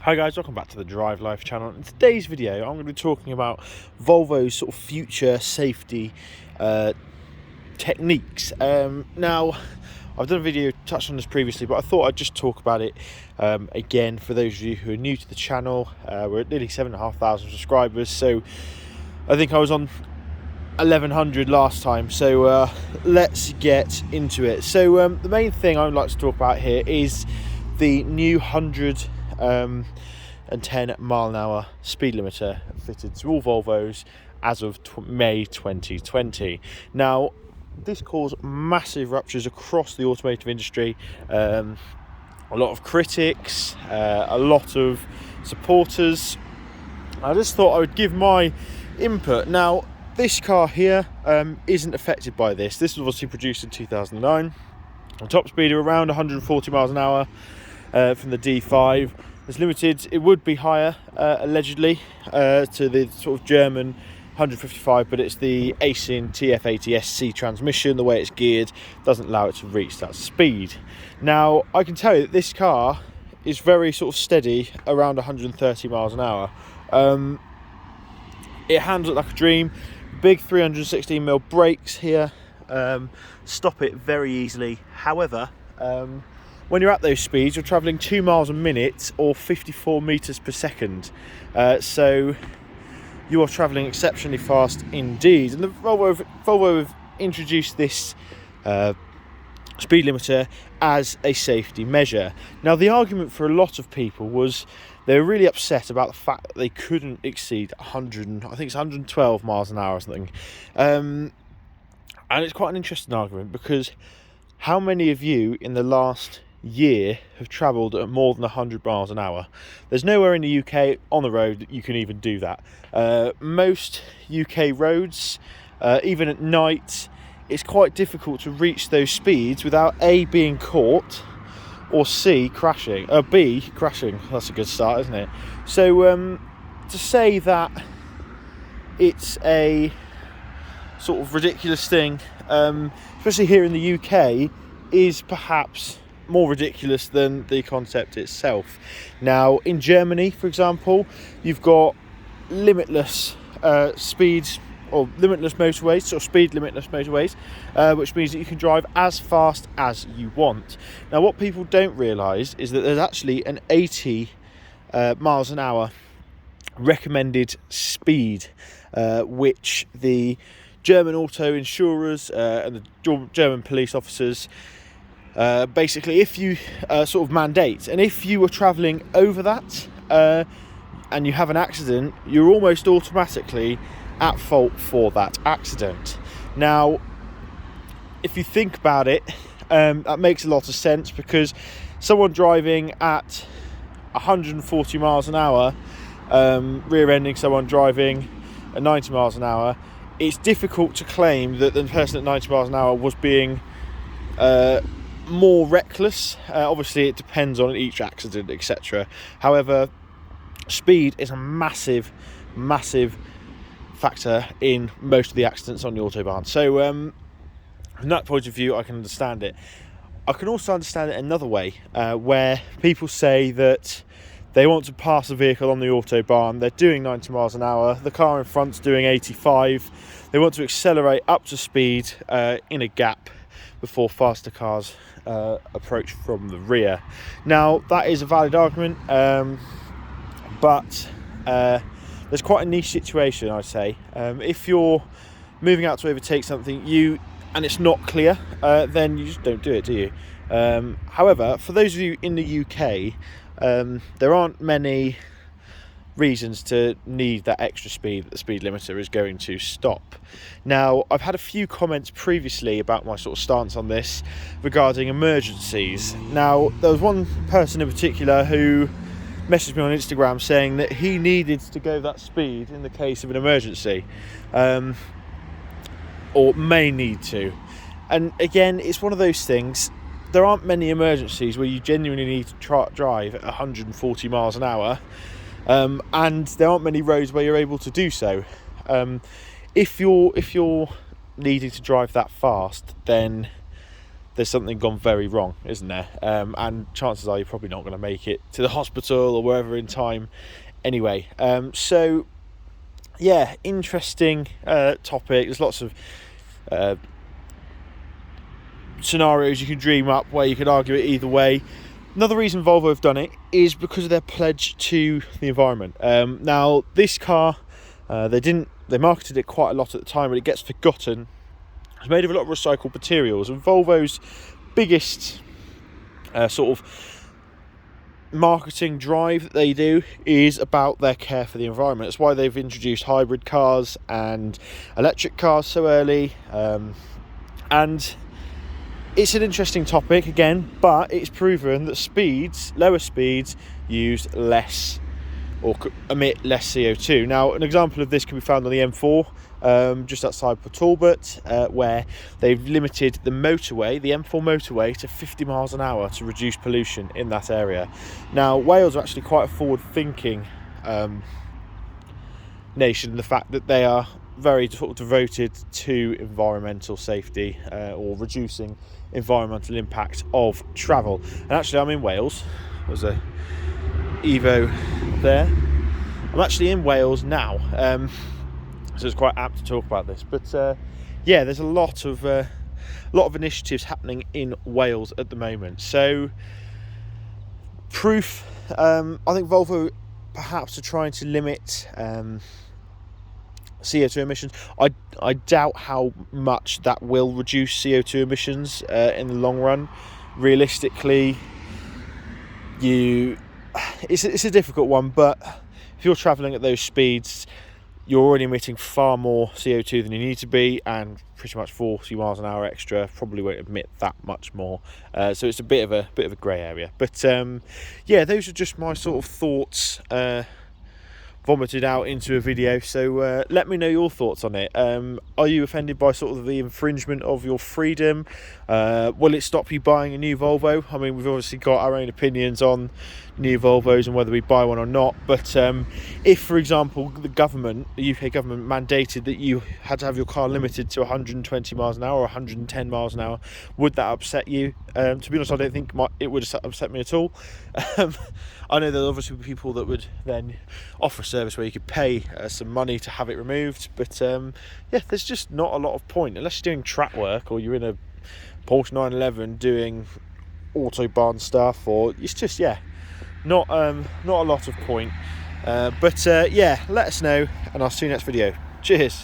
Hi guys, welcome back to the Drive Life channel. In today's video I'm going to be talking about Volvo's sort of future safety techniques. Now I've done a video touched on this previously, but I thought I'd just talk about it again for those of you who are new to the channel. We're at nearly 7,500 subscribers, so I think I was on 1,100 last time, so let's get into it. So the main thing I would like to talk about here is the new 110 mile an hour speed limiter fitted to all Volvos as of May 2020. Now, this caused massive ruptures across the automotive industry. A lot of critics, a lot of supporters. I just thought I would give my input. Now, this car here isn't affected by this. This was obviously produced in 2009. A top speed of around 140 miles an hour. From the D5. It's limited, it would be higher allegedly to the sort of German 155, but it's the Aisin TF80SC transmission. The way it's geared doesn't allow it to reach that speed. Now I can tell you that this car is very sort of steady around 130 miles an hour. It handles it like a dream. Big 316mm brakes here stop it very easily. However, when you're at those speeds, you're travelling 2 miles a minute or 54 metres per second. So you are travelling exceptionally fast indeed. And the Volvo have introduced this speed limiter as a safety measure. Now, the argument for a lot of people was they were really upset about the fact that they couldn't exceed 100, I think it's 112 miles an hour or something. And it's quite an interesting argument, because how many of you in the last year have travelled at more than 100 miles an hour? There's nowhere in the UK on the road that you can even do that. Most UK roads, even at night, it's quite difficult to reach those speeds without A, being caught, or C, crashing, B, crashing. That's a good start, isn't it? So to say that it's a sort of ridiculous thing, especially here in the UK, is perhaps more ridiculous than the concept itself. Now, in Germany, for example, you've got limitless speeds, or limitless motorways, or speed limitless motorways, which means that you can drive as fast as you want. Now, what people don't realise is that there's actually an 80 miles an hour recommended speed, which the German auto insurers and the German police officers basically, if you sort of mandate, and if you were travelling over that and you have an accident, you're almost automatically at fault for that accident. Now, if you think about it, that makes a lot of sense, because someone driving at 140 miles an hour, rear-ending someone driving at 90 miles an hour, it's difficult to claim that the person at 90 miles an hour was being more reckless. Obviously it depends on each accident, etc. However, speed is a massive factor in most of the accidents on the Autobahn. So from that point of view, I can understand it. I can also understand it another way, where people say that they want to pass a vehicle on the Autobahn, they're doing 90 miles an hour, the car in front's doing 85, they want to accelerate up to speed in a gap before faster cars approach from the rear. Now, that is a valid argument, but there's quite a niche situation, I'd say. If you're moving out to overtake something and it's not clear, then you just don't do it, do you? However, for those of you in the UK, there aren't many reasons to need that extra speed that the speed limiter is going to stop. Now, I've had a few comments previously about my sort of stance on this regarding emergencies. Now, there was one person in particular who messaged me on Instagram saying that he needed to go that speed in the case of an emergency, or may need to. And again, it's one of those things. There aren't many emergencies where you genuinely need to drive at 140 miles an hour, and there aren't many roads where you're able to do so. If you're needing to drive that fast, then there's something gone very wrong, isn't there? And chances are you're probably not going to make it to the hospital or wherever in time anyway. So yeah, interesting topic. There's lots of scenarios you can dream up where you could argue it either way. Another reason Volvo have done it is because of their pledge to the environment. Now this car, they marketed it quite a lot at the time, but it gets forgotten. It's made of a lot of recycled materials, and Volvo's biggest sort of marketing drive that they do is about their care for the environment. That's why they've introduced hybrid cars and electric cars so early, and it's an interesting topic again, but it's proven that lower speeds use less or emit less CO2. Now, an example of this can be found on the M4, just outside Port Talbot, where they've limited the motorway, the M4 motorway, to 50 miles an hour to reduce pollution in that area. Now, Wales are actually quite a forward-thinking nation in the fact that they are very sort of devoted to environmental safety or reducing environmental impact of travel. And actually, I'm in Wales. There's a Evo there. I'm actually in Wales now, so it's quite apt to talk about this. But yeah, there's a lot of initiatives happening in Wales at the moment. So proof, I think Volvo perhaps are trying to limit CO2 emissions. I doubt how much that will reduce CO2 emissions in the long run. Realistically, it's a difficult one, but if you're travelling at those speeds, you're already emitting far more CO2 than you need to be, and pretty much 40 miles an hour extra probably won't emit that much more. So it's a bit of a grey area. But yeah, those are just my sort of thoughts vomited out into a video. So let me know your thoughts on it. Are you offended by sort of the infringement of your freedom? Will it stop you buying a new Volvo? I mean, we've obviously got our own opinions on new Volvos and whether we buy one or not, but if, for example, the UK government mandated that you had to have your car limited to 120 miles an hour or 110 miles an hour, would that upset you? To be honest, I don't think it would upset me at all. I know there'll obviously be people that would then offer a service where you could pay some money to have it removed, but yeah, there's just not a lot of point unless you're doing track work or you're in a Porsche 911 doing Autobahn stuff, or it's just, yeah, not a lot of point. But yeah, let us know, and I'll see you next video. Cheers.